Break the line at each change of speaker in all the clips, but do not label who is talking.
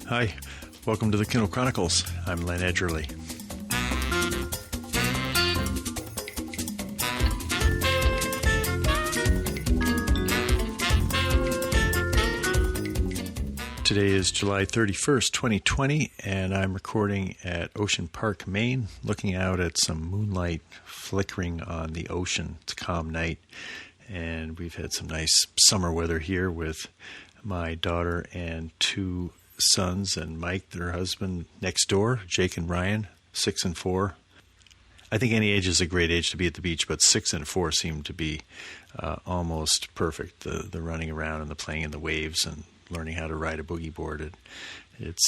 Hi, welcome to the Kindle Chronicles. I'm Len Edgerly. Today is July 31st, 2020, and I'm recording at Ocean Park, Maine, looking out at some moonlight flickering on the ocean. It's a calm night, and we've had some nice summer weather here with my daughter and two sons and Mike, their husband, next door, Jake and Ryan, 6 and 4. I think any age is a great age to be at the beach, but 6 and 4 seem to be almost perfect. The running around and the playing in the waves and learning how to ride a boogie board. It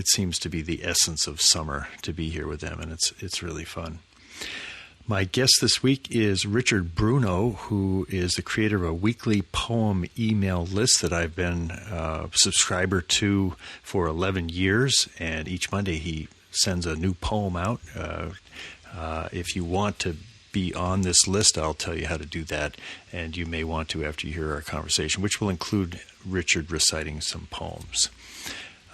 seems to be the essence of summer to be here with them, and it's really fun. My guest this week is Richard Bruno, who is the creator of a weekly poem email list that I've been a subscriber to for 11 years, and each Monday he sends a new poem out. If you want to be on this list, I'll tell you how to do that, and you may want to after you hear our conversation, which will include Richard reciting some poems.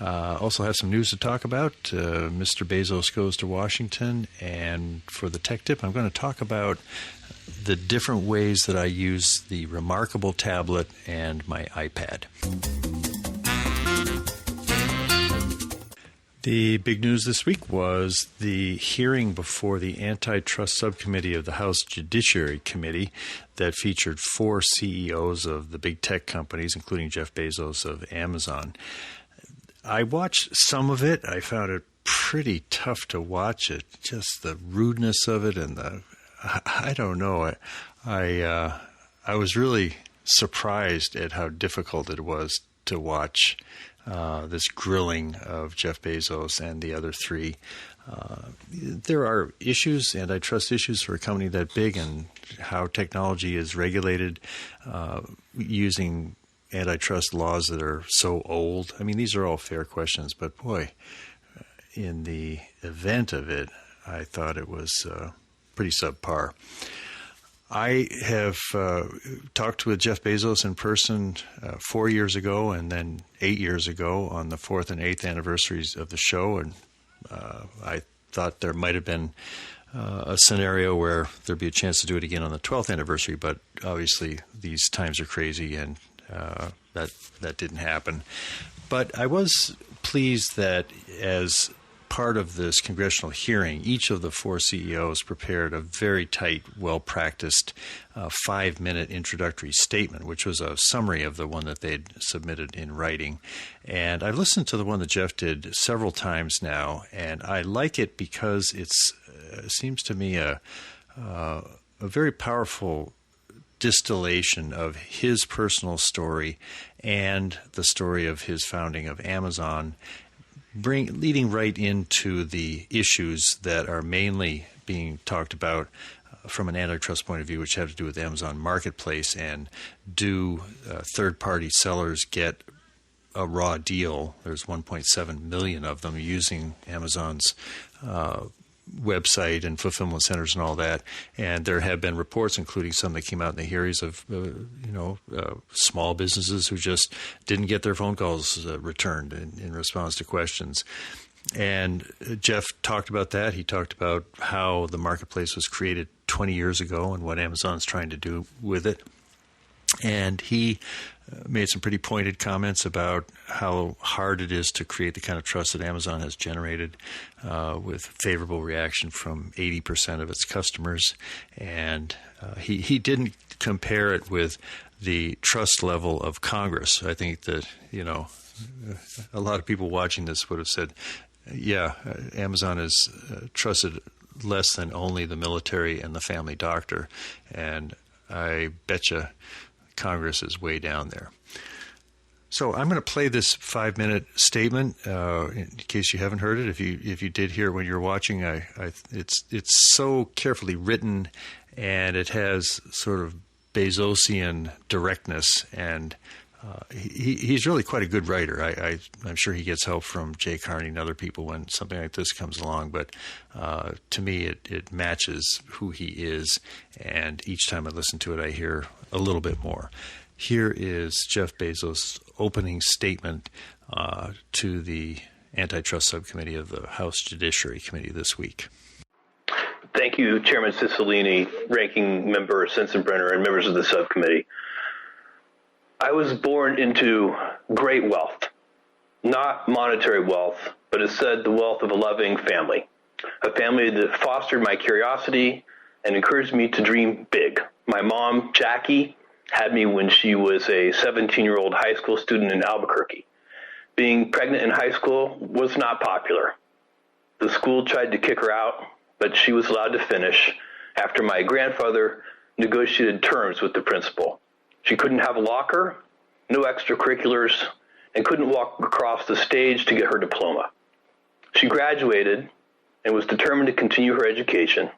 Also have some news to talk about. Mr. Bezos goes to Washington, and for the tech tip, I'm going to talk about the different ways that I use the Remarkable tablet and my iPad. The big news this week was the hearing before the Antitrust Subcommittee of the House Judiciary Committee that featured 4 CEOs of the big tech companies, including Jeff Bezos of Amazon. I watched some of it. I found it pretty tough to watch it, just the rudeness of it and I don't know. I was really surprised at how difficult it was to watch this grilling of Jeff Bezos and the other 3. There are issues, antitrust issues for a company that big, and how technology is regulated using antitrust laws that are so old. I mean, these are all fair questions, but boy, in the event of it, I thought it was pretty subpar. I have talked with Jeff Bezos in person 4 years ago and then 8 years ago on the 4th and 8th anniversaries of the show, and I thought there might have been a scenario where there'd be a chance to do it again on the 12th anniversary, but obviously these times are crazy, and that didn't happen. But I was pleased that as part of this congressional hearing, each of the 4 CEOs prepared a very tight, well-practiced 5-minute introductory statement, which was a summary of the one that they'd submitted in writing. And I've listened to the one that Jeff did several times now, and I like it because it seems to me a very powerful distillation of his personal story and the story of his founding of Amazon, leading right into the issues that are mainly being talked about from an antitrust point of view, which have to do with Amazon Marketplace, and do third-party sellers get a raw deal? There's 1.7 million of them using Amazon's website and fulfillment centers and all that, and there have been reports, including some that came out in the hearings, of small businesses who just didn't get their phone calls returned in response to questions. And Jeff talked about that. He talked about how the marketplace was created 20 years ago and what Amazon's trying to do with it. And he made some pretty pointed comments about how hard it is to create the kind of trust that Amazon has generated with favorable reaction from 80% of its customers. And he didn't compare it with the trust level of Congress. I think that, a lot of people watching this would have said, yeah, Amazon is trusted less than only the military and the family doctor. And I betcha Congress is way down there. So I'm going to play this 5-minute statement in case you haven't heard it. If you did hear it when you were watching, it's so carefully written, and it has sort of Bezosian directness, and he's really quite a good writer. I'm sure he gets help from Jay Carney and other people when something like this comes along, but to me it matches who he is, and each time I listen to it I hear a little bit more. Here is Jeff Bezos' opening statement to the Antitrust Subcommittee of the House Judiciary Committee this week.
Thank you, Chairman Cicilline, Ranking Member Sensenbrenner, and members of the subcommittee. I was born into great wealth, not monetary wealth, but instead the wealth of a loving family, a family that fostered my curiosity and encouraged me to dream big. My mom, Jackie, had me when she was a 17-year-old high school student in Albuquerque. Being pregnant in high school was not popular. The school tried to kick her out, but she was allowed to finish after my grandfather negotiated terms with the principal. She couldn't have a locker, no extracurriculars, and couldn't walk across the stage to get her diploma. She graduated and was determined to continue her education,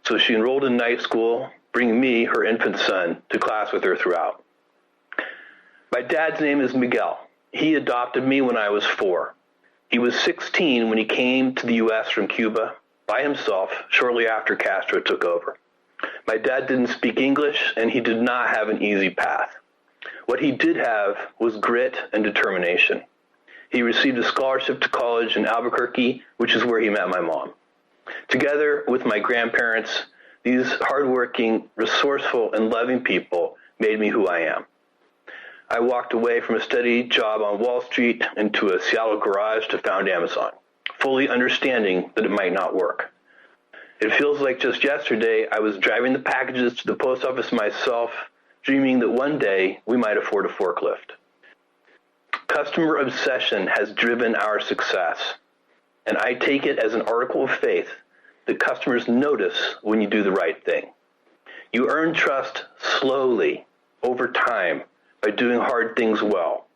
so she enrolled in night school, bringing me, her infant son, to class with her throughout. My dad's name is Miguel. He adopted me when I was 4. He was 16 when he came to the U.S. from Cuba by himself shortly after Castro took over. My dad didn't speak English, and he did not have an easy path. What he did have was grit and determination. He received a scholarship to college in Albuquerque, which is where he met my mom. Together with my grandparents, these hardworking, resourceful, and loving people made me who I am. I walked away from a steady job on Wall Street into a Seattle garage to found Amazon, fully understanding that it might not work. It feels like just yesterday I was driving the packages to the post office myself, dreaming that one day we might afford a forklift. Customer obsession has driven our success, and I take it as an article of faith that customers notice when you do the right thing. You earn trust slowly, over time, by doing hard things well,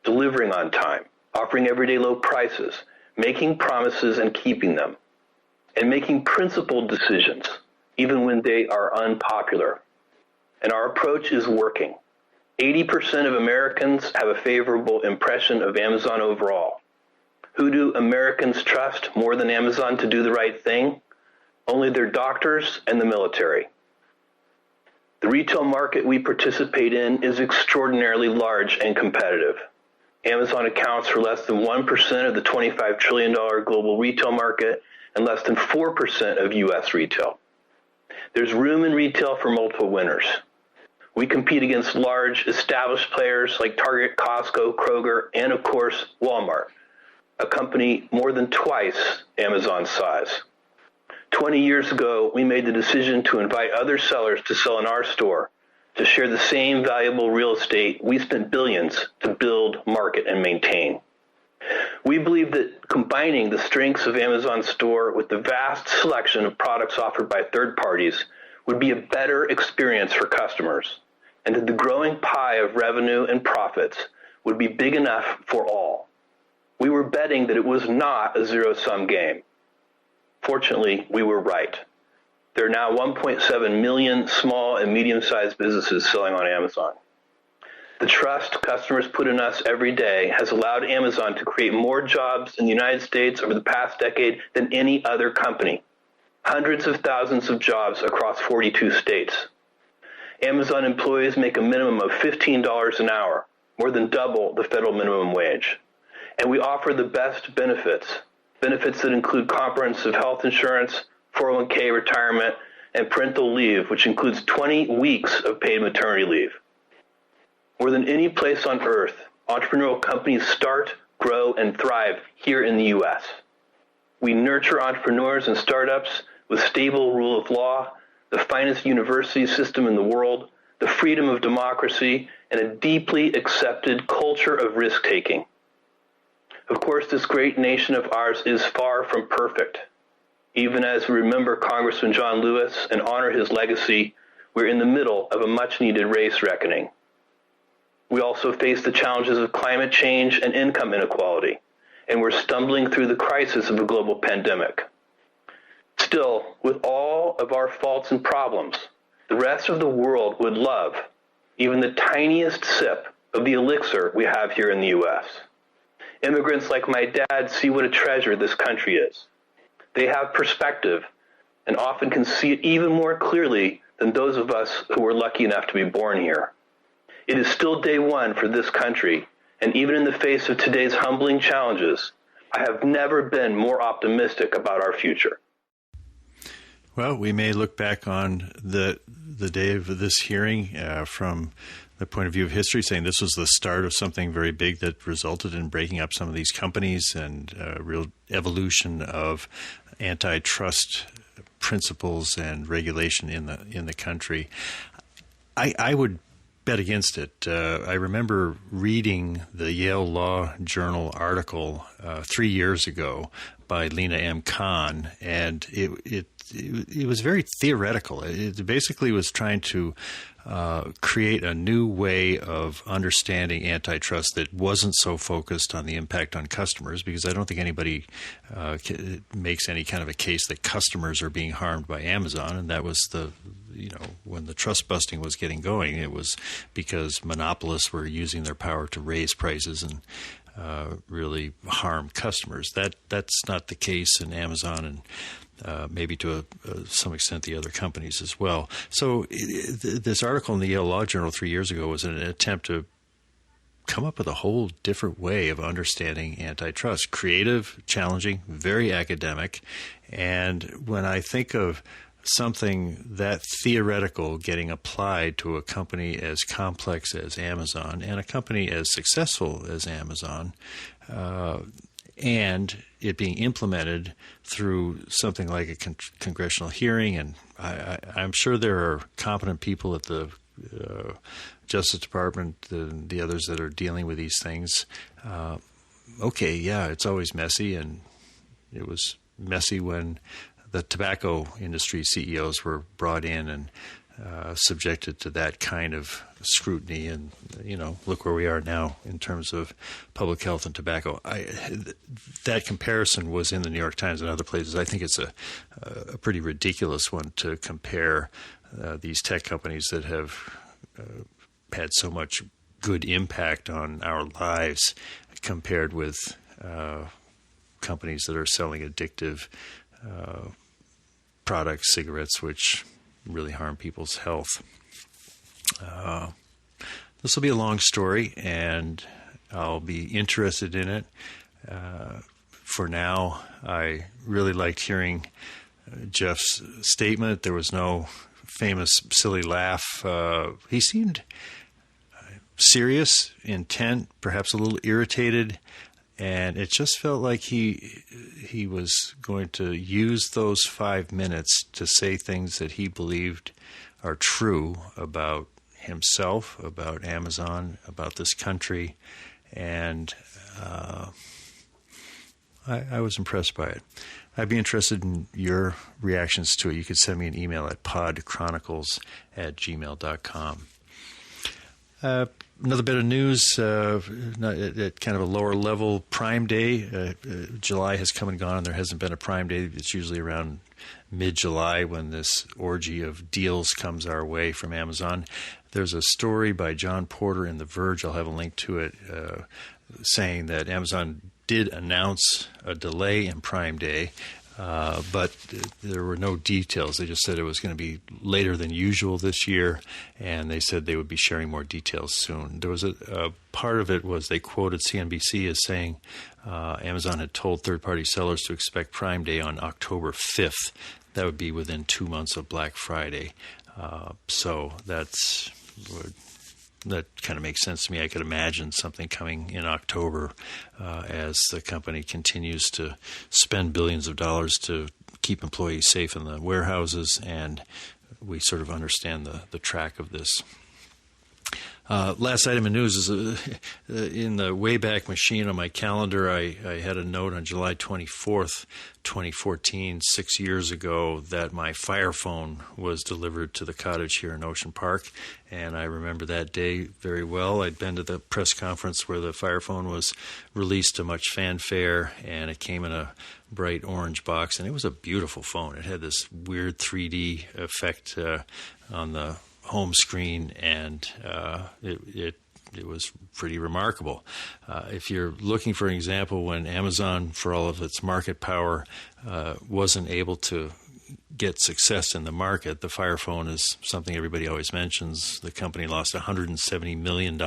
delivering on time, offering everyday low prices, making promises and keeping them, and making principled decisions, even when they are unpopular. And our approach is working. 80% of Americans have a favorable impression of Amazon overall. Who do Americans trust more than Amazon to do the right thing? Only their doctors and the military. The retail market we participate in is extraordinarily large and competitive. Amazon accounts for less than 1% of the $25 trillion global retail market and less than 4% of U.S. retail. There's room in retail for multiple winners. We compete against large, established players like Target, Costco, Kroger, and of course, Walmart, a company more than twice Amazon's size. 20 years ago, we made the decision to invite other sellers to sell in our store, to share the same valuable real estate we spent billions to build, market, and maintain. We believe that combining the strengths of Amazon's store with the vast selection of products offered by third parties would be a better experience for customers, and that the growing pie of revenue and profits would be big enough for all. We were betting that it was not a zero-sum game. Fortunately, we were right. There are now 1.7 million small and medium-sized businesses selling on Amazon. The trust customers put in us every day has allowed Amazon to create more jobs in the United States over the past decade than any other company. Hundreds of thousands of jobs across 42 states. Amazon employees make a minimum of $15 an hour, more than double the federal minimum wage. And we offer the best benefits that include comprehensive health insurance, 401k retirement, and parental leave, which includes 20 weeks of paid maternity leave. More than any place on earth, entrepreneurial companies start, grow, and thrive here in the U.S. We nurture entrepreneurs and startups with stable rule of law, the finest university system in the world, the freedom of democracy, and a deeply accepted culture of risk-taking. Of course, this great nation of ours is far from perfect. Even as we remember Congressman John Lewis and honor his legacy, we're in the middle of a much-needed race reckoning. We also face the challenges of climate change and income inequality, and we're stumbling through the crisis of a global pandemic. Still, with all of our faults and problems, the rest of the world would love even the tiniest sip of the elixir we have here in the U.S. Immigrants like my dad see what a treasure this country is. They have perspective and often can see it even more clearly than those of us who were lucky enough to be born here. It is still day one for this country, and even in the face of today's humbling challenges, I have never been more optimistic about our future.
Well, we may look back on the day of this hearing from the point of view of history, saying this was the start of something very big that resulted in breaking up some of these companies and real evolution of antitrust principles and regulation in the country. I would bet against it. I remember reading the Yale Law Journal article 3 years ago by Lena M. Kahn, and it was very theoretical. It basically was trying to create a new way of understanding antitrust that wasn't so focused on the impact on customers, because I don't think anybody makes any kind of a case that customers are being harmed by Amazon. And that was when the trust busting was getting going, it was because monopolists were using their power to raise prices and really harm customers. That's not the case in Amazon and maybe to some extent the other companies as well. So this article in the Yale Law Journal 3 years ago was an attempt to come up with a whole different way of understanding antitrust. Creative, challenging, very academic. And when I think of something that theoretical getting applied to a company as complex as Amazon and a company as successful as Amazon, and it being implemented through something like a congressional hearing, and I'm sure there are competent people at the Justice Department and the others that are dealing with these things. Okay, yeah, it's always messy, and it was messy when the tobacco industry CEOs were brought in and subjected to that kind of scrutiny. And, look where we are now in terms of public health and tobacco. That comparison was in the New York Times and other places. I think it's a pretty ridiculous one to compare these tech companies that have had so much good impact on our lives compared with companies that are selling addictive products, cigarettes, which really harm people's health. This will be a long story, and I'll be interested in it. For now, I really liked hearing Jeff's statement. There was no famous silly laugh. He seemed serious, intent, perhaps a little irritated, and it just felt like he was going to use those 5 minutes to say things that he believed are true about himself, about Amazon, about this country, and I was impressed by it. I'd be interested in your reactions to it. You could send me an email at podchronicles@gmail.com. Another bit of news, at kind of a lower level, Prime Day. July has come and gone, and there hasn't been a Prime Day. It's usually around mid-July when this orgy of deals comes our way from Amazon. There's a story by John Porter in The Verge, I'll have a link to it, saying that Amazon did announce a delay in Prime Day, but there were no details. They just said it was going to be later than usual this year, and they said they would be sharing more details soon. There was a part of it was they quoted CNBC as saying Amazon had told third-party sellers to expect Prime Day on October 5th. That would be within 2 months of Black Friday. So that kind of makes sense to me. I could imagine something coming in October as the company continues to spend billions of dollars to keep employees safe in the warehouses, and we sort of understand the track of this. Last item of news is in the Wayback Machine on my calendar, I had a note on July 24th, 2014, 6 years ago, that my Fire Phone was delivered to the cottage here in Ocean Park. And I remember that day very well. I'd been to the press conference where the Fire Phone was released to much fanfare, and it came in a bright orange box. And it was a beautiful phone. It had this weird 3D effect on the home screen, and it was pretty remarkable. If you're looking for an example when Amazon, for all of its market power, wasn't able to get success in the market. The Fire Phone is something everybody always mentions. The company lost $170 million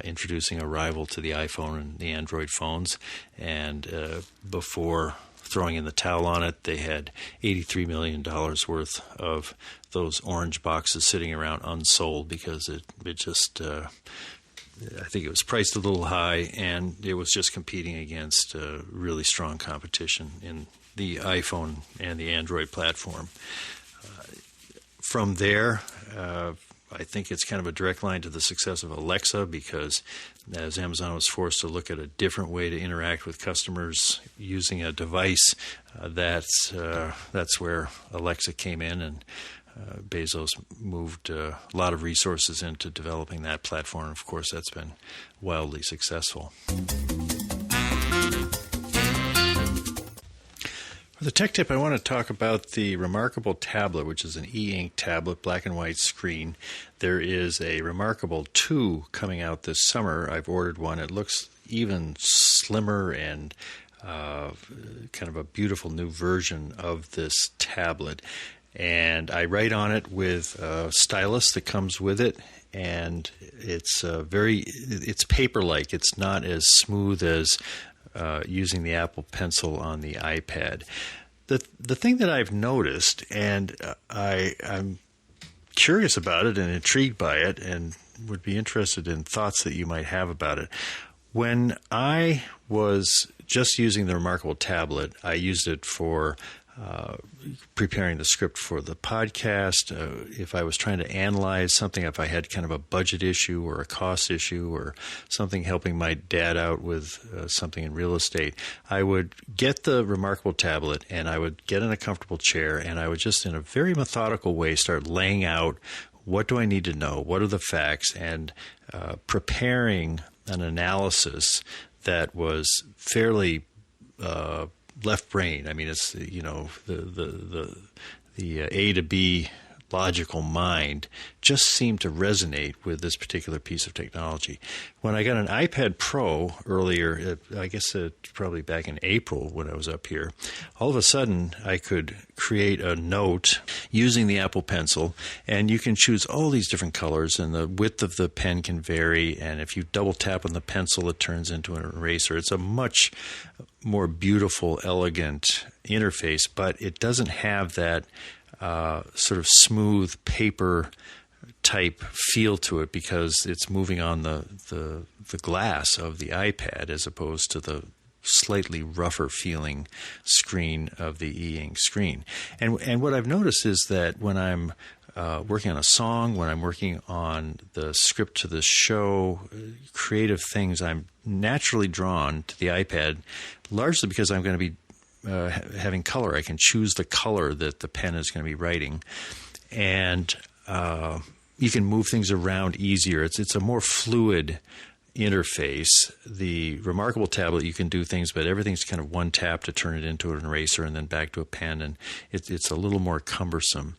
introducing a rival to the iPhone and the Android phones. And before throwing in the towel on it, they had $83 million worth of those orange boxes sitting around unsold because it just, I think it was priced a little high, and it was just competing against really strong competition in the iPhone and the Android platform. From there, I think it's kind of a direct line to the success of Alexa, because as Amazon was forced to look at a different way to interact with customers using a device, that's where Alexa came in, and Bezos moved a lot of resources into developing that platform. Of course, that's been wildly successful. For the tech tip, I want to talk about the Remarkable tablet, which is an e-ink tablet, black and white screen. There is a Remarkable 2 coming out this summer. I've ordered one. It looks even slimmer and kind of a beautiful new version of this tablet. And I write on it with a stylus that comes with it, and it's it's paper-like. It's not as smooth as using the Apple Pencil on the iPad. The thing that I've noticed, and I'm curious about it and intrigued by it, and would be interested in thoughts that you might have about it. When I was just using the Remarkable tablet, I used it for preparing the script for the podcast. If I was trying to analyze something, if I had kind of a budget issue or a cost issue or something helping my dad out with something in real estate, I would get the Remarkable tablet and I would get in a comfortable chair and I would just in a very methodical way start laying out what do I need to know, what are the facts, and preparing an analysis that was fairly left brain. I mean, it's, you know, the A to B logical mind just seemed to resonate with this particular piece of technology. When I got an iPad Pro earlier, I guess probably back in April when I was up here, all of a sudden I could create a note using the Apple Pencil, and you can choose all these different colors, and the width of the pen can vary, and if you double tap on the pencil, it turns into an eraser. It's a much more beautiful, elegant interface, but it doesn't have that sort of smooth paper type feel to it because it's moving on the glass of the iPad as opposed to the slightly rougher feeling screen of the e-ink screen. And what I've noticed is that when I'm working on a song, when I'm working on the script to the show, creative things, I'm naturally drawn to the iPad, largely because I'm going to be having color. I can choose the color that the pen is going to be writing, and you can move things around easier. It's a more fluid interface. The Remarkable tablet, you can do things, but everything's kind of one tap to turn it into an eraser and then back to a pen, and it's a little more cumbersome.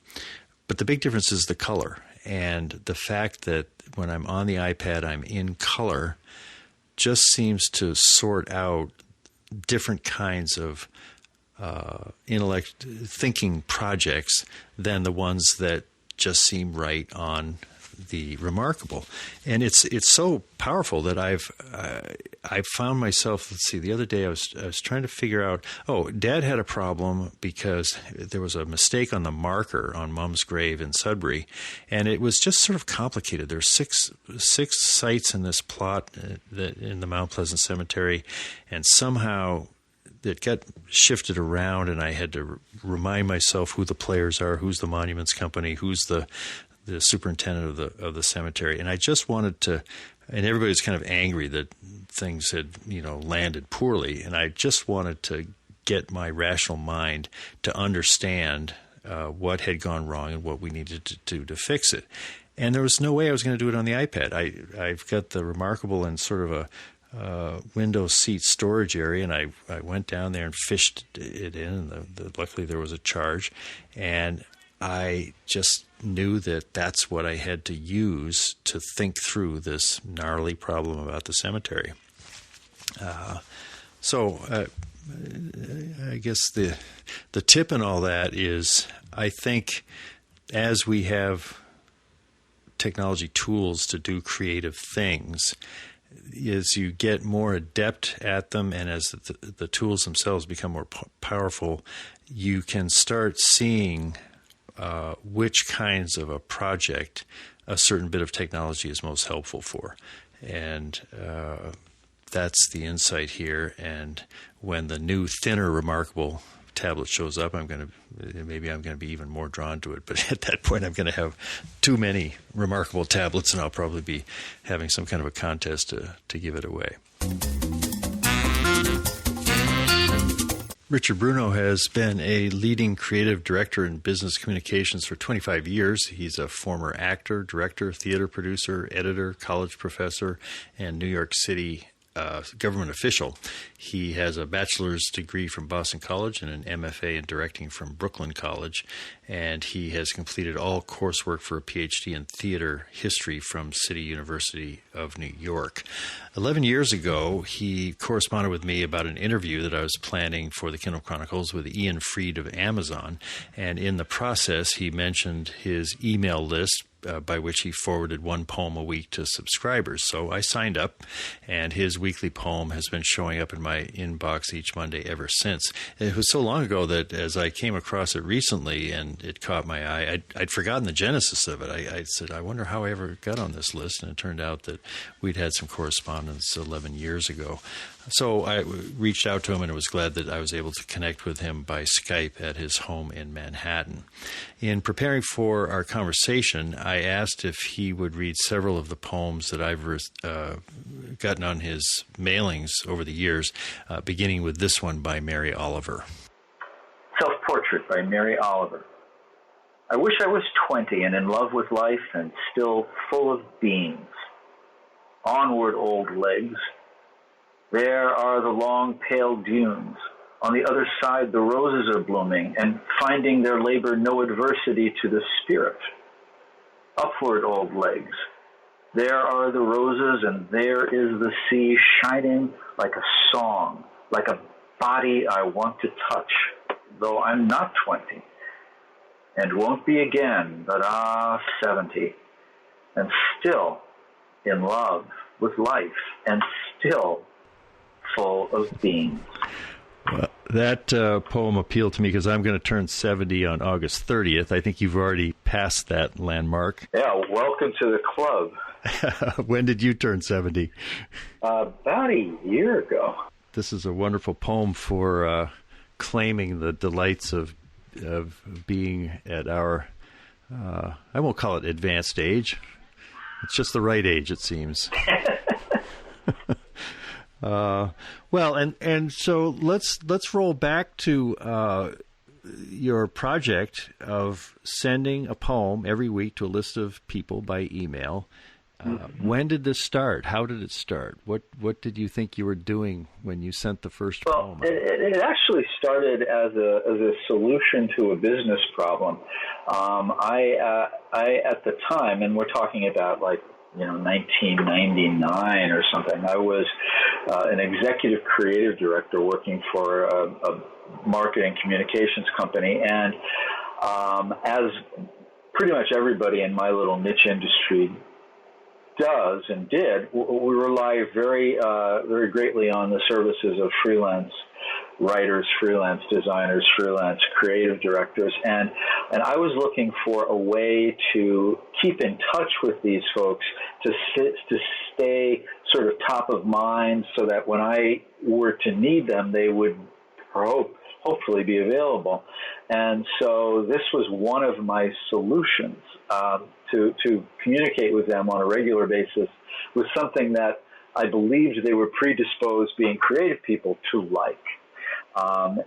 But the big difference is the color, and the fact that when I'm on the iPad, I'm in color just seems to sort out different kinds of thinking projects than the ones that just seem right on the Remarkable. And it's so powerful that I've found myself, let's see, the other day I was trying to figure out, Dad had a problem because there was a mistake on the marker on Mom's grave in Sudbury, and it was just sort of complicated. There's six sites in this plot in the Mount Pleasant Cemetery, and somehow it got shifted around, and I had to remind myself who the players are, who's the monuments company, who's the superintendent of the cemetery. And I just wanted to, and everybody's kind of angry that things had, landed poorly, and I just wanted to get my rational mind to understand what had gone wrong and what we needed to do to fix it. And there was no way I was going to do it on the iPad. I've got the Remarkable in sort of a window seat storage area, and I went down there and fished it in, and luckily there was a charge, and I just knew that that's what I had to use to think through this gnarly problem about the cemetery. So I guess the tip in all that is, I think as we have technology tools to do creative things, as you get more adept at them and as the tools themselves become more powerful, you can start seeing which kinds of a project a certain bit of technology is most helpful for. And that's the insight here. And when the new, thinner, remarkable tablet shows up, maybe I'm going to be even more drawn to it. But at that point, I'm going to have too many remarkable tablets, and I'll probably be having some kind of a contest to give it away. Richard Bruno has been a leading creative director in business communications for 25 years. He's a former actor, director, theater producer, editor, college professor, and New York City government official. He has a bachelor's degree from Boston College and an MFA in directing from Brooklyn College, and he has completed all coursework for a PhD in theater history from City University of New York. 11 years ago, he corresponded with me about an interview that I was planning for the Kindle Chronicles with Ian Freed of Amazon, and in the process, he mentioned his email list by which he forwarded one poem a week to subscribers. So I signed up, and his weekly poem has been showing up in my inbox each Monday ever since. It was so long ago that as I came across it recently and it caught my eye, I'd forgotten the genesis of it. I said, I wonder how I ever got on this list, and it turned out that we'd had some correspondence 11 years ago. So I reached out to him and was glad that I was able to connect with him by Skype at his home in Manhattan. In preparing for our conversation, I asked if he would read several of the poems that I've gotten on his mailings over the years, beginning with this one by Mary Oliver.
Self-Portrait by Mary Oliver. I wish I was 20 and in love with life and still full of beans. Onward, old legs. There are the long, pale dunes. On the other side, the roses are blooming and finding their labor no adversity to the spirit. Upward, old legs. There are the roses and there is the sea shining like a song, like a body I want to touch, though I'm not 20 and won't be again, but 70, and still in love with life and still full of beans.
Well, that poem appealed to me because I'm going to turn 70 on August 30th. I think you've already passed that landmark.
Yeah, welcome to the club.
When did you turn 70?
About a year ago.
This is a wonderful poem for claiming the delights of being at our, I won't call it advanced age. It's just the right age, it seems. Well, and so let's roll back to your project of sending a poem every week to a list of people by email. When did this start? How did it start? What did you think you were doing when you sent the first poem?
It actually started as a solution to a business problem. I at the time, and we're talking about 1999 or something, I was an executive creative director working for a marketing communications company. And as pretty much everybody in my little niche industry does and did, we rely very greatly on the services of freelance writers, freelance designers, freelance creative directors, and I was looking for a way to keep in touch with these folks, to stay sort of top of mind, so that when I were to need them, they would hopefully be available. And so this was one of my solutions to communicate with them on a regular basis with something that I believed they were predisposed, being creative people, to like. So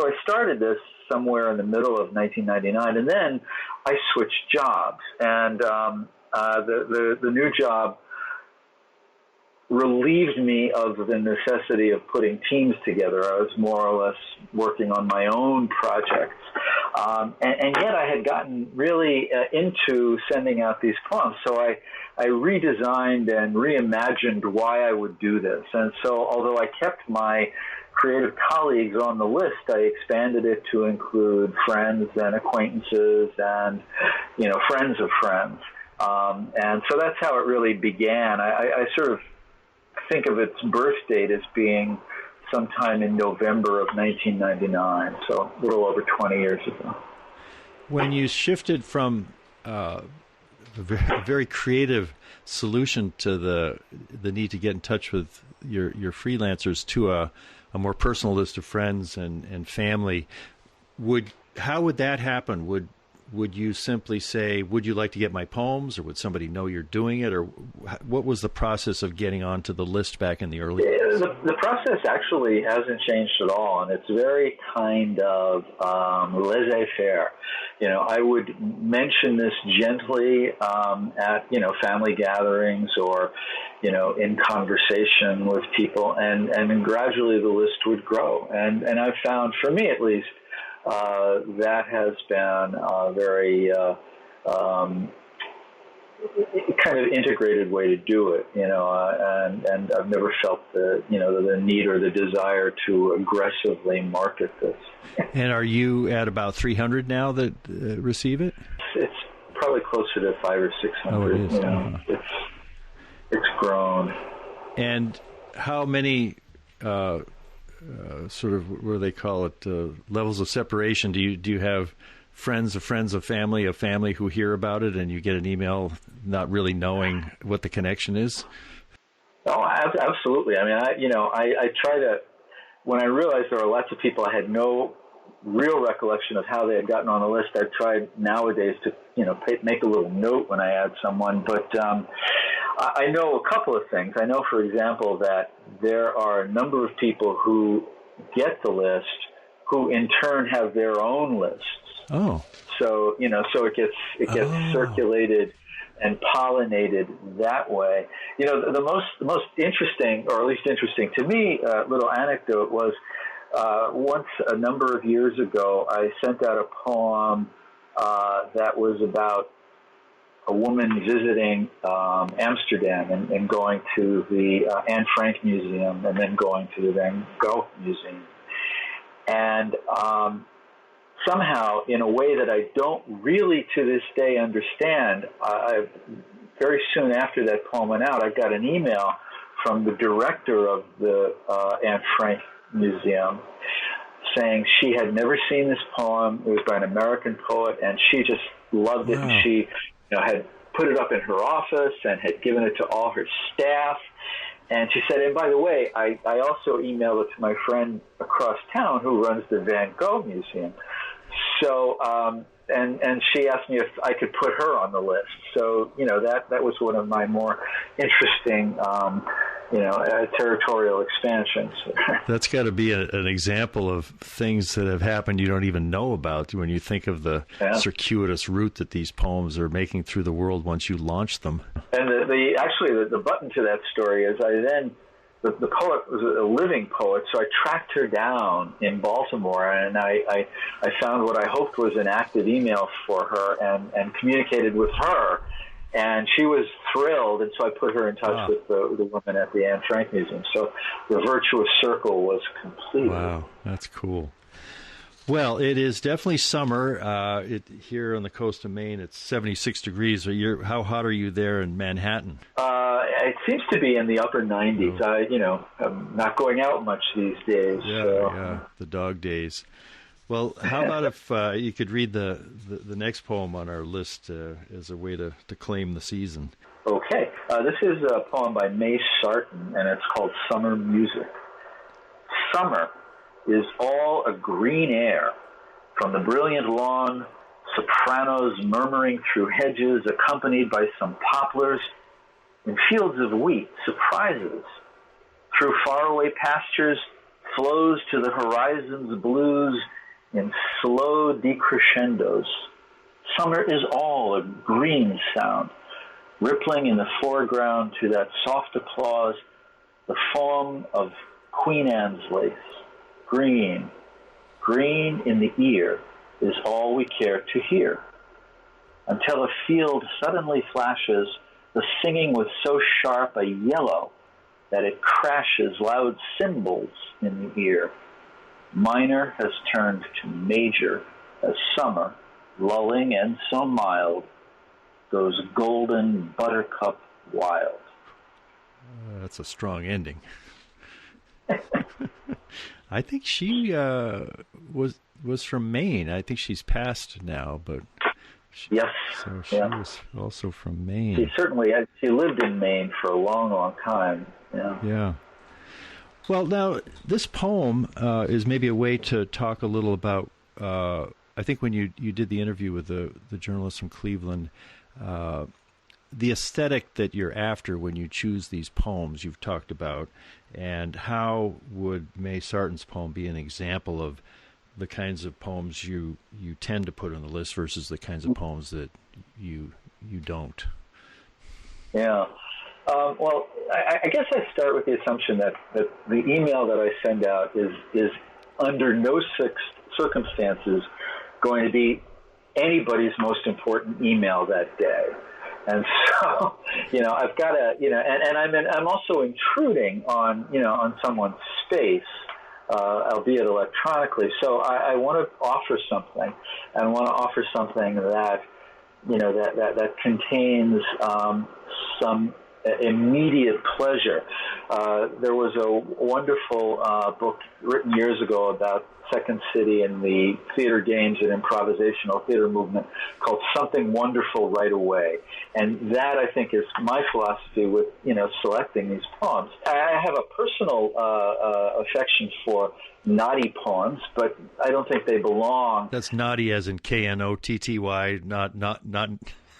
I started this somewhere in the middle of 1999, and then I switched jobs, and the new job relieved me of the necessity of putting teams together. I was more or less working on my own projects. And yet I had gotten really into sending out these poems. So I redesigned and reimagined why I would do this. And so although I kept my creative colleagues on the list, I expanded it to include friends and acquaintances and, friends of friends. And so that's how it really began. I sort of think of its birth date as being sometime in November of 1999, so a little over 20 years ago.
When you shifted from a very creative solution to the need to get in touch with your freelancers to a more personal list of friends and family, how would that happen? Would you simply say, would you like to get my poems, or would somebody know you're doing it, or what was the process of getting onto the list back in the early days?
The process actually hasn't changed at all, and it's very kind of laissez-faire. I would mention this gently at, family gatherings or, in conversation with people, and then gradually the list would grow. And I've found, for me at least, that has been a very kind of integrated way to do it, and I've never felt the need or the desire to aggressively market this.
And are you at about 300 now that receive it?
It's probably closer to 500 or 600.
Oh, it is.
It's grown.
And how many sort of, what do they call it, levels of separation? Do you have friends of family who hear about it and you get an email not really knowing what the connection is?
Oh, absolutely. I mean, I try to, when I realized there were lots of people I had no real recollection of how they had gotten on the list, I tried nowadays to, make a little note when I add someone. But I know a couple of things. I know, for example, that there are a number of people who get the list who in turn have their own lists.
Oh.
So, so it gets circulated and pollinated that way. The most interesting, or at least interesting to me, little anecdote was once a number of years ago, I sent out a poem that was about a woman visiting Amsterdam and going to the Anne Frank Museum and then going to the Van Gogh Museum. And somehow, in a way that I don't really to this day understand, very soon after that poem went out, I got an email from the director of the Anne Frank Museum saying she had never seen this poem. It was by an American poet, and she just loved it. Wow. And she had put it up in her office and had given it to all her staff. And she said, and by the way, I also emailed it to my friend across town who runs the Van Gogh Museum. So, and she asked me if I could put her on the list. So, that was one of my more interesting, territorial expansions.
That's got to be an example of things that have happened you don't even know about when you think of the circuitous route that these poems are making through the world once you launch them. And
the button to that story is the poet was a living poet, so I tracked her down in Baltimore, and I found what I hoped was an active email for her and communicated with her. And she was thrilled, and so I put her in touch with the woman at the Anne Frank Museum. So the virtuous circle was completed.
Wow, that's cool. Well, it is definitely summer. Here on the coast of Maine, it's 76 degrees. How hot are you there in Manhattan?
It seems to be in the upper 90s. I'm not going out much these days.
Yeah, the dog days. Well, how about if you could read the next poem on our list as a way to claim the season?
Okay. This is a poem by May Sarton, and it's called Summer Music. Summer is all a green air. From the brilliant lawn, sopranos murmuring through hedges, accompanied by some poplars, in fields of wheat, surprises. Through faraway pastures, flows to the horizon's blues, in slow decrescendos. Summer is all a green sound, rippling in the foreground to that soft applause, the foam of Queen Anne's lace. Green, green in the ear, is all we care to hear, until a field suddenly flashes, the singing with so sharp a yellow that it crashes loud cymbals in the ear. Minor has turned to major as summer, lulling and so mild, goes golden buttercup wild.
That's a strong ending. I think she was from Maine. I think she's passed now, but
yes,
so she was also from Maine.
She certainly she lived in Maine for a long, long time. Yeah.
Yeah. Well, now this poem is maybe a way to talk a little about. I think when you did the interview with the journalist from Cleveland, the aesthetic that you're after when you choose these poems you've talked about, and how would May Sarton's poem be an example of the kinds of poems you tend to put on the list versus the kinds of poems that you don't?
Yeah. Well, I guess I start with the assumption that the email that I send out is under no circumstances going to be anybody's most important email that day. And so, I've got to, and I'm also intruding on someone's space, albeit electronically. So I want to offer something, and I want to offer something that, that contains some immediate pleasure. There was a wonderful book written years ago about Second City and the theater games and improvisational theater movement called Something Wonderful Right Away. And that, I think, is my philosophy with, selecting these poems. I have a personal affection for naughty poems, but I don't think they belong.
That's naughty as in Knotty, not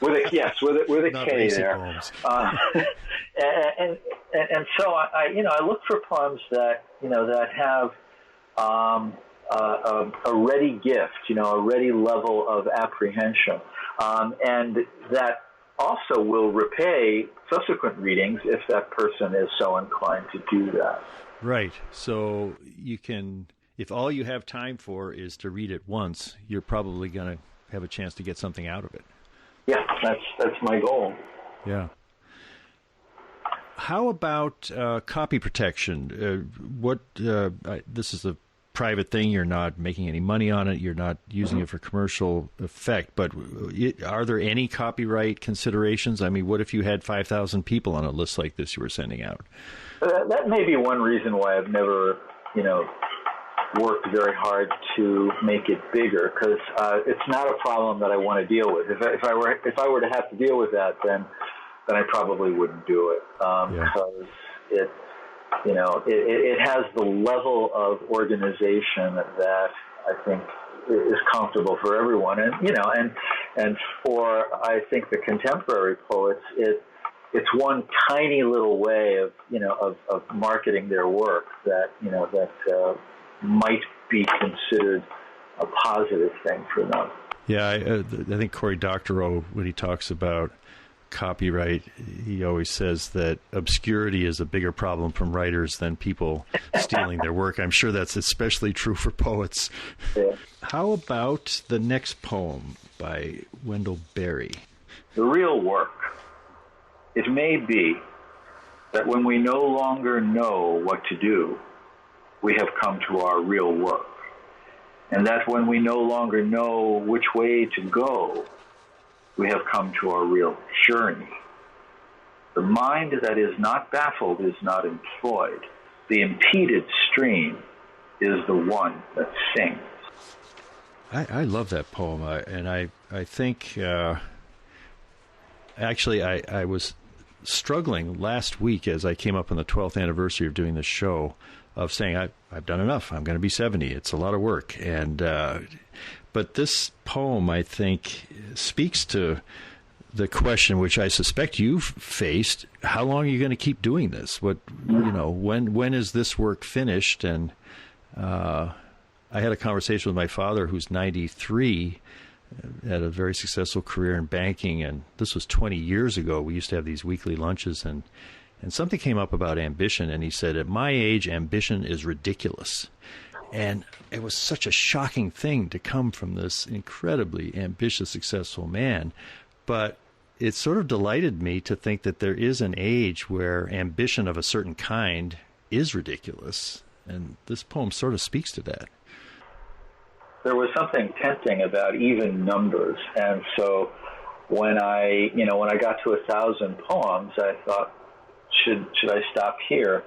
with a K there. And so I look for poems that have a ready gift, a ready level of apprehension, and that also will repay subsequent readings if that person is so inclined to do that.
Right. So you can, if all you have time for is to read it once, you're probably going to have a chance to get something out of it.
Yeah, that's my goal.
Yeah. How about copy protection? This is a private thing. You're not making any money on it. You're not using it for commercial effect. But are there any copyright considerations? I mean, what if you had 5,000 people on a list like this you were sending out?
That may be one reason why I've never, worked very hard to make it bigger, because it's not a problem that I want to deal with. If I were to have to deal with that, then I probably wouldn't do it, because it has the level of organization that I think is comfortable for everyone, and for I think the contemporary poets, it's one tiny little way of marketing their work that might be considered a positive thing for them.
Yeah, I think Cory Doctorow, when he talks about copyright, he always says that obscurity is a bigger problem from writers than people stealing their work. I'm sure that's especially true for poets.
Yeah.
How about the next poem by Wendell Berry?
The real work. It may be that when we no longer know what to do, we have come to our real work. And that when we no longer know which way to go, we have come to our real journey. The mind that is not baffled is not employed. The impeded stream is the one that sings.
I love that poem, and I think actually I was struggling last week as I came up on the 12th anniversary of doing this show, of saying I've done enough. I'm going to be 70. It's a lot of work, and but this poem, I think, speaks to the question which I suspect you've faced: how long are you going to keep doing this? When is this work finished? And I had a conversation with my father, who's 93, had a very successful career in banking, and this was 20 years ago. We used to have these weekly lunches, and something came up about ambition, and he said, at my age, ambition is ridiculous. And it was such a shocking thing to come from this incredibly ambitious, successful man. But it sort of delighted me to think that there is an age where ambition of a certain kind is ridiculous. And this poem sort of speaks to that.
There was something tempting about even numbers. And so when I got to 1,000 poems, I thought, should I stop here?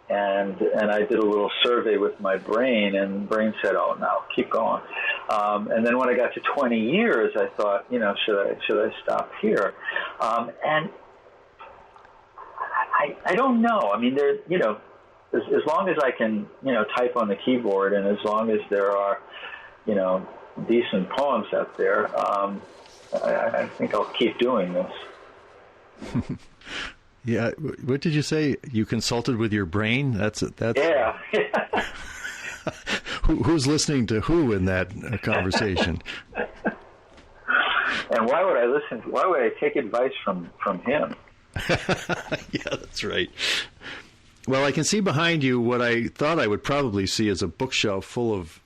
And I did a little survey with my brain, and the brain said, "Oh no, keep going." And then when I got to 20 years, I thought, should I stop here? And I don't know. I mean, there, as long as I can, type on the keyboard, and as long as there are, decent poems out there, I think I'll keep doing this.
Yeah, what did you say? You consulted with your brain? That's
yeah.
Who's listening to who in that conversation?
And why would I listen? Why would I take advice from him?
Yeah, that's right. Well, I can see behind you what I thought I would probably see as a bookshelf full of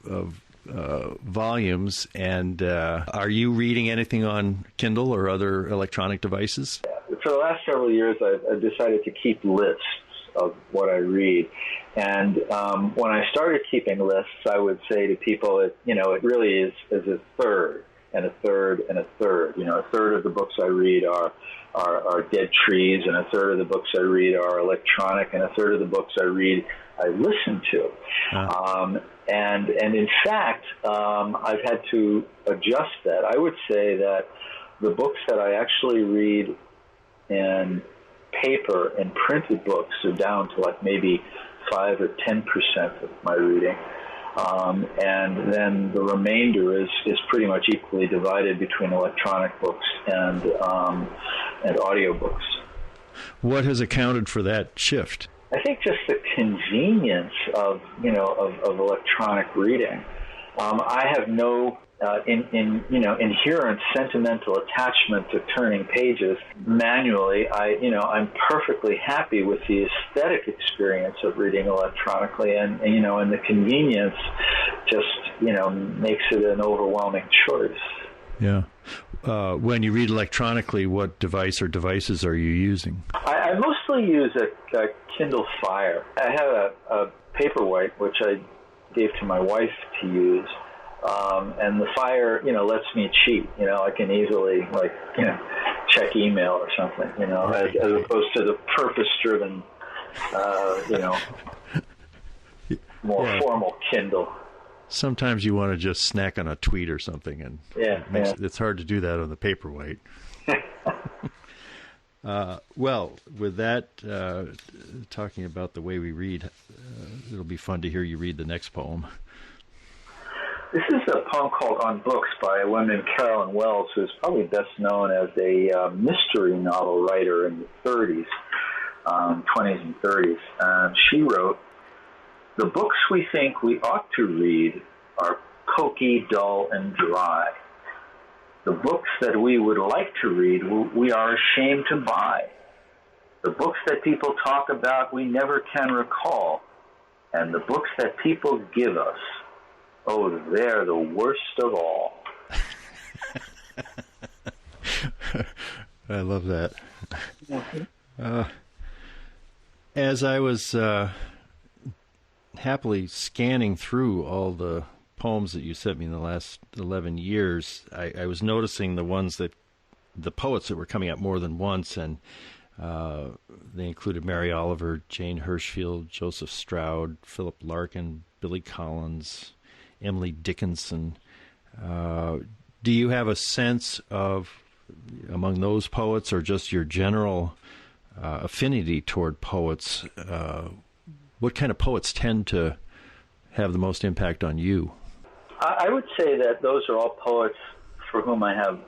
volumes. And are you reading anything on Kindle or other electronic devices?
For the last several years, I've decided to keep lists of what I read. And when I started keeping lists, I would say to people, it really is a third and a third and a third. A third of the books I read are dead trees, and a third of the books I read are electronic, and a third of the books I read I listen to. And in fact, I've had to adjust that. I would say that the books that I actually read in paper and printed books are down to like maybe 5 or 10% of my reading. And then the remainder is pretty much equally divided between electronic books and audiobooks.
What has accounted for that shift?
I think just the convenience of electronic reading. I have no inherent sentimental attachment to turning pages manually. I'm perfectly happy with the aesthetic experience of reading electronically, and the convenience just makes it an overwhelming choice. Yeah.
When you read electronically, what device or devices are you using?
I mostly use a Kindle Fire. I have a Paperwhite, which I gave to my wife to use. And the Fire, lets me cheat. I can easily, check email or something, as opposed to the purpose-driven, more formal Kindle.
Sometimes you want to just snack on a tweet or something, and it's hard to do that on the Paperwhite. Well, with that, talking about the way we read, it'll be fun to hear you read the next poem.
This is a poem called On Books by a woman named Carolyn Wells, who's probably best known as a mystery novel writer in the 30s, 20s and 30s. She wrote, "The books we think we ought to read are pokey, dull, and dry. The books that we would like to read, we are ashamed to buy. The books that people talk about, we never can recall. And the books that people give us, oh, they're the worst of all."
I love that. As I was happily scanning through all the poems that you sent me in the last 11 years, I was noticing the poets that were coming out more than once, and they included Mary Oliver, Jane Hirschfield, Joseph Stroud, Philip Larkin, Billy Collins, Emily Dickinson. Do you have a sense of, among those poets, or just your general affinity toward poets, what kind of poets tend to have the most impact on you?
I would say that those are all poets for whom I have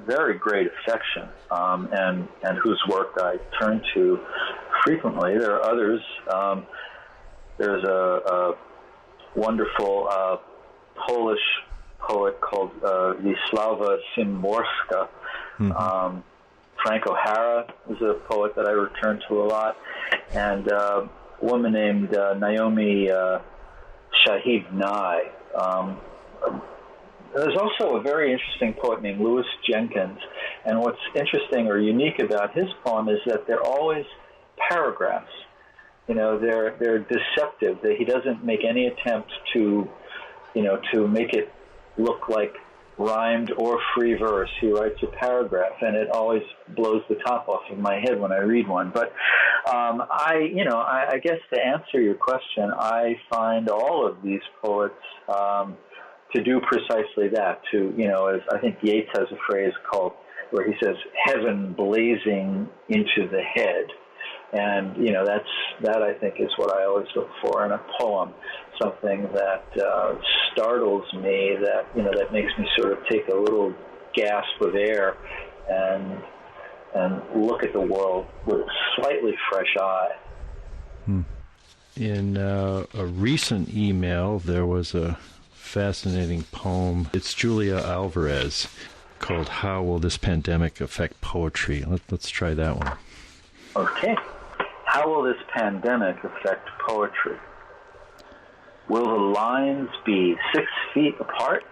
very great affection, and whose work I turn to frequently. There are others. There's a wonderful Polish poet called Wisława Szymborska. Mm-hmm. Frank O'Hara is a poet that I return to a lot, and a woman named Naomi Shahid Nye. There's also a very interesting poet named Louis Jenkins, and what's interesting or unique about his poem is that they're always paragraphs. They're deceptive. He doesn't make any attempt to make it look like rhymed or free verse. He writes a paragraph, and it always blows the top off of my head when I read one. But I guess to answer your question, I find all of these poets to do precisely that. As I think Yeats has a phrase called where he says, "Heaven blazing into the head." And, that I think is what I always look for in a poem, something that startles me, that makes me sort of take a little gasp of air and look at the world with a slightly fresh eye.
In a recent email, there was a fascinating poem. It's Julia Alvarez, called "How Will This Pandemic Affect Poetry?" Let's try that one.
Okay. How will this pandemic affect poetry? Will the lines be 6 feet apart?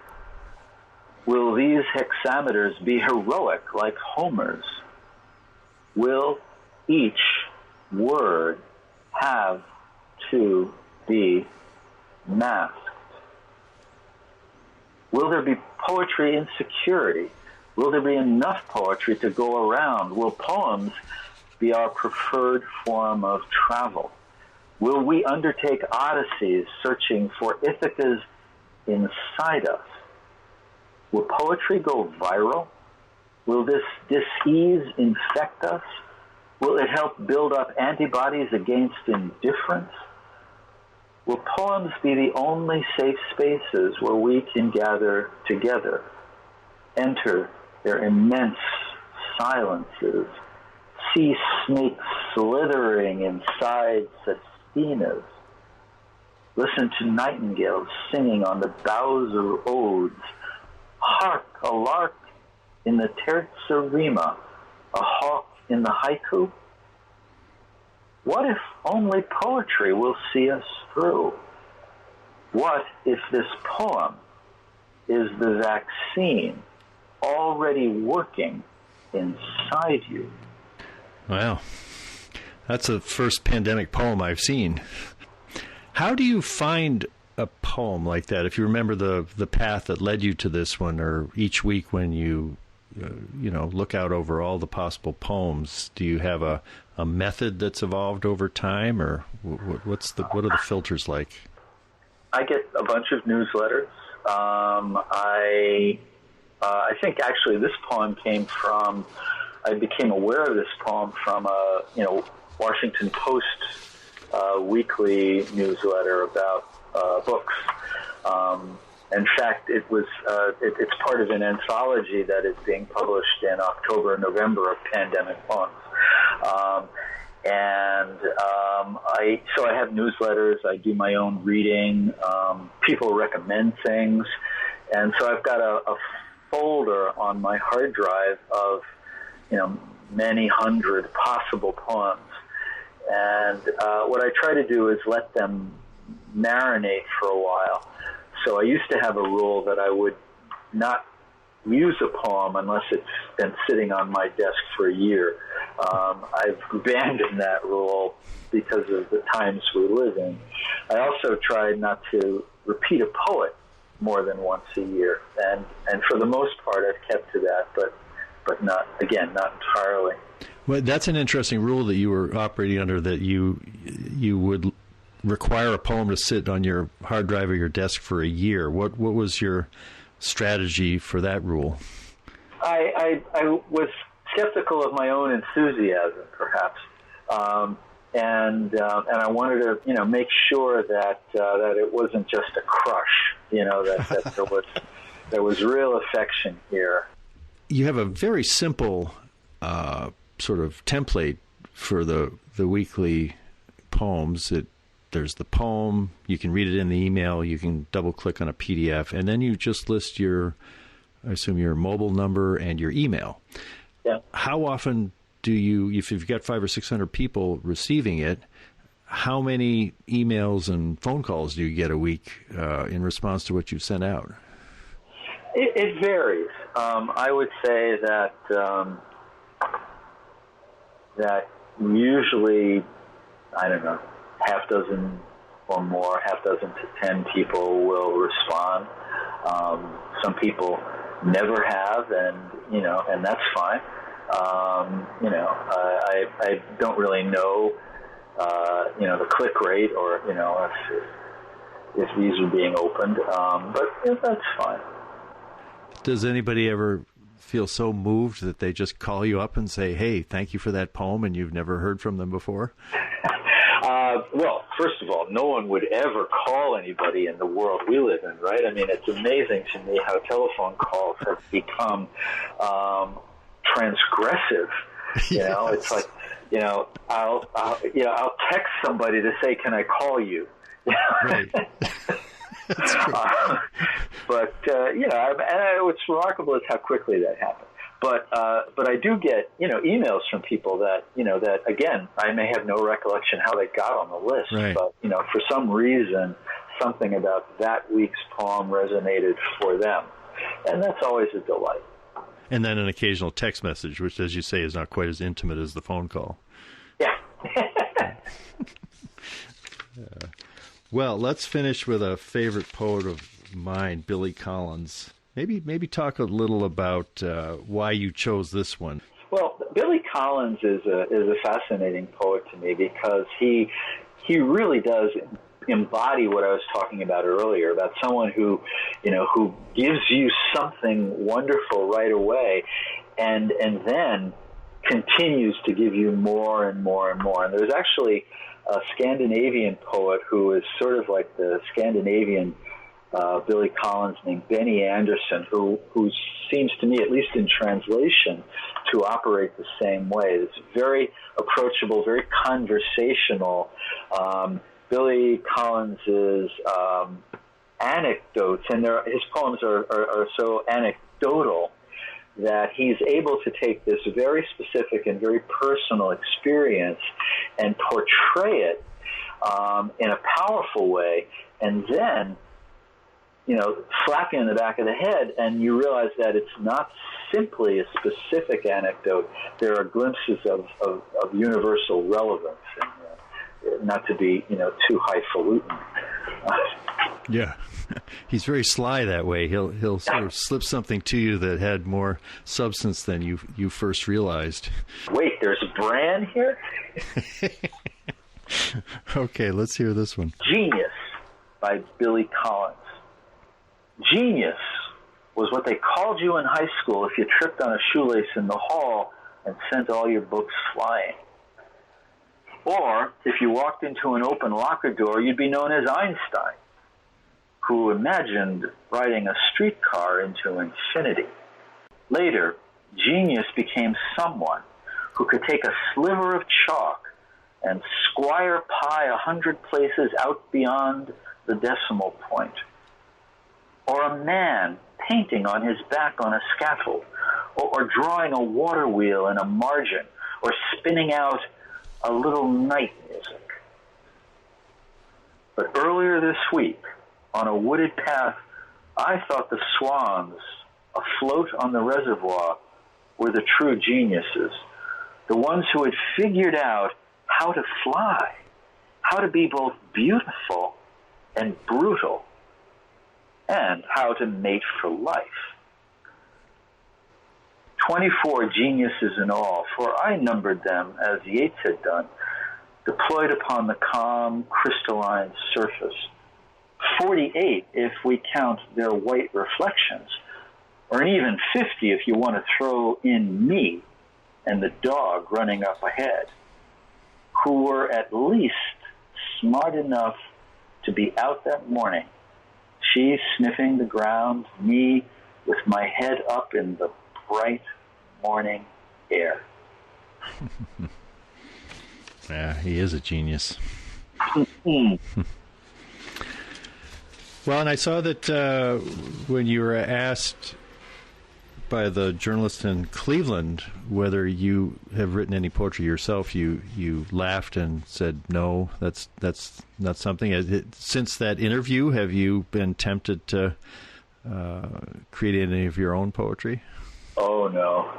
Will these hexameters be heroic like Homer's? Will each word have to be masked? Will there be poetry insecurity? Will there be enough poetry to go around? Will poems be our preferred form of travel? Will we undertake odysseys searching for Ithacas inside us? Will poetry go viral? Will this dis-ease infect us? Will it help build up antibodies against indifference? Will poems be the only safe spaces where we can gather together, enter their immense silences, see snakes slithering inside sestinas, listen to nightingales singing on the boughs of odes, hark a lark in the terza rima, a hawk in the haiku? What if only poetry will see us through? What if this poem is the vaccine already working inside you?
Wow. That's the first pandemic poem I've seen. How do you find a poem like that? If you remember the path that led you to this one, or each week when you look out over all the possible poems, do you have a method that's evolved over time, or what are the filters like?
I get a bunch of newsletters. I think actually this poem came from, I became aware of this poem from a Washington Post weekly newsletter about books. In fact, it's part of an anthology that is being published in October and November of pandemic poems. So I have newsletters. I do my own reading. People recommend things, and so I've got a folder on my hard drive of many hundred possible poems. And what I try to do is let them marinate for a while. So I used to have a rule that I would not use a poem unless it's been sitting on my desk for a year. I've abandoned that rule because of the times we live in. I also try not to repeat a poet more than once a year. And for the most part, I've kept to that, but not entirely.
Well, that's an interesting rule that you were operating under, that you would require a poem to sit on your hard drive or your desk for a year. What was your strategy for that rule?
I was skeptical of my own enthusiasm, perhaps, and I wanted to make sure that it wasn't just a crush, that there was real affection here.
You have a very simple sort of template for the weekly poems. There's the poem, you can read it in the email, you can double click on a PDF, and then you just list I assume your mobile number and your email.
Yeah.
How often do you, if you've got 500 or 600 people receiving it, how many emails and phone calls do you get a week in response to what you've sent out?
It varies. I would say that usually, I don't know, half dozen or more, half dozen to 10 people will respond. Some people never have, and that's fine. I don't really know, the click rate or, if these are being opened, but that's fine.
Does anybody ever feel so moved that they just call you up and say, hey, thank you for that poem, and you've never heard from them before?
Well, first of all, no one would ever call anybody in the world we live in, right? I mean, it's amazing to me how telephone calls have become transgressive.
Yes.
It's like, I'll text somebody to say, can I call you?
Right. That's true.
What's remarkable is how quickly that happened. But I do get, emails from people that, that, again, I may have no recollection how they got on the list.
Right.
But, for some reason, something about that week's poem resonated for them. And that's always a delight.
And then an occasional text message, which, as you say, is not quite as intimate as the phone call.
Yeah.
Well, let's finish with a favorite poet of mine, Billy Collins. Maybe talk a little about why you chose this one.
Well, Billy Collins is a fascinating poet to me because he really does embody what I was talking about earlier, about someone who gives you something wonderful right away, and then continues to give you more and more and more. And there's actually a Scandinavian poet who is sort of like the Scandinavian Billy Collins, named Benny Anderson, who seems to me, at least in translation, to operate the same way. It's very approachable, very conversational. Billy Collins's anecdotes, and his poems are so anecdotal that he's able to take this very specific and very personal experience and portray it in a powerful way, and then slap you in the back of the head, and you realize that it's not simply a specific anecdote. There are glimpses of universal relevance, and not to be, too highfalutin.
Yeah, he's very sly that way. He'll sort of slip something to you that had more substance than you first realized.
Wait, there's a brand here?
Okay, let's hear this one.
Genius by Billy Collins. Genius was what they called you in high school if you tripped on a shoelace in the hall and sent all your books flying. Or if you walked into an open locker door, you'd be known as Einstein, who imagined riding a streetcar into infinity. Later, genius became someone who could take a sliver of chalk and squire pi 100 places out beyond the decimal point. Or a man painting on his back on a scaffold, or drawing a water wheel in a margin, or spinning out a little night music. But earlier this week, on a wooded path, I thought the swans afloat on the reservoir were the true geniuses, the ones who had figured out how to fly, how to be both beautiful and brutal, and how to mate for life. 24 geniuses in all, for I numbered them as Yeats had done, deployed upon the calm, crystalline surface. 48 if we count their white reflections, or an even 50 if you want to throw in me and the dog running up ahead, who were at least smart enough to be out that morning, she sniffing the ground, me with my head up in the bright morning air.
Yeah, he is a genius. Well, and I saw that when you were asked by the journalist in Cleveland whether you have written any poetry yourself. You laughed and said, no, that's not something. Since that interview, have you been tempted to create any of your own poetry?
Oh, no.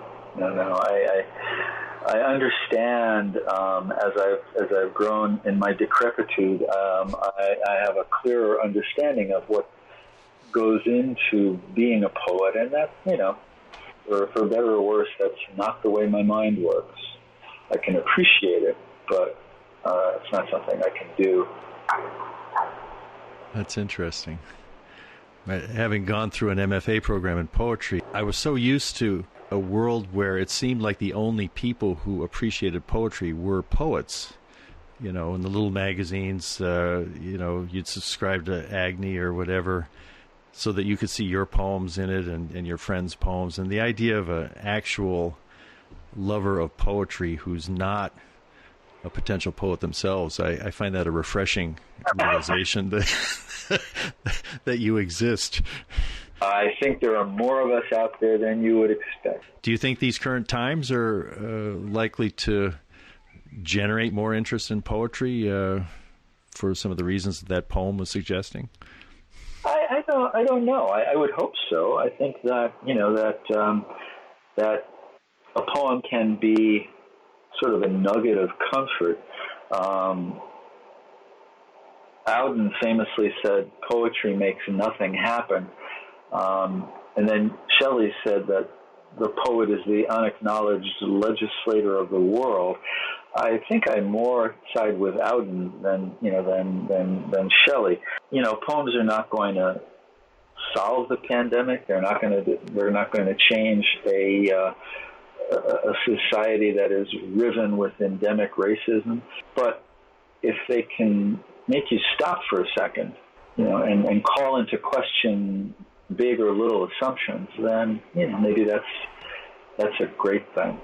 I understand as I've grown in my decrepitude, I have a clearer understanding of what goes into being a poet, and that, for better or worse, that's not the way my mind works. I can appreciate it, but it's not something I can do.
That's interesting. Having gone through an MFA program in poetry, I was so used to a world where it seemed like the only people who appreciated poetry were poets. In the little magazines, you'd subscribe to Agni or whatever so that you could see your poems in it and your friends' poems. And the idea of an actual lover of poetry who's not a potential poet themselves, I find that a refreshing realization that you exist.
I think there are more of us out there than you would expect.
Do you think these current times are likely to generate more interest in poetry for some of the reasons that poem was suggesting?
I don't know. I would hope so. I think that that a poem can be sort of a nugget of comfort. Auden famously said, "Poetry makes nothing happen." And then Shelley said that the poet is the unacknowledged legislator of the world. I think I more side with Auden than Shelley. Poems are not going to solve the pandemic. They're not going to change a society that is riven with endemic racism. But if they can make you stop for a second, and call into question big or little assumptions, then maybe that's a great thing.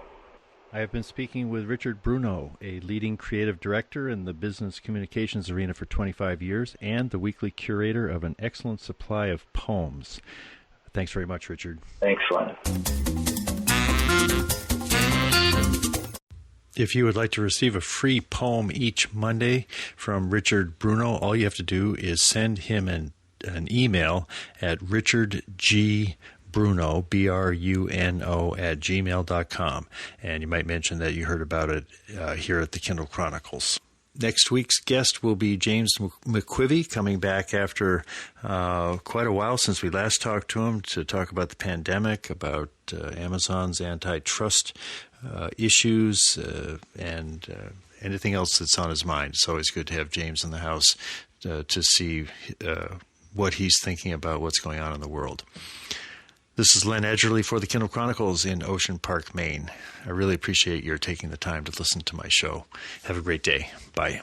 I have been speaking with Richard Bruno, a leading creative director in the business communications arena for 25 years and the weekly curator of an excellent supply of poems. Thanks very much, Richard.
Thanks, Len.
If you would like to receive a free poem each Monday from Richard Bruno, all you have to do is send him an email at richardgbruno, Bruno, @gmail.com. And you might mention that you heard about it here at the Kindle Chronicles. Next week's guest will be James McQuivey, coming back after quite a while since we last talked to him to talk about the pandemic, about Amazon's antitrust issues, and anything else that's on his mind. It's always good to have James in the house to see what he's thinking about what's going on in the world. This is Len Edgerly for the Kindle Chronicles in Ocean Park, Maine. I really appreciate your taking the time to listen to my show. Have a great day. Bye.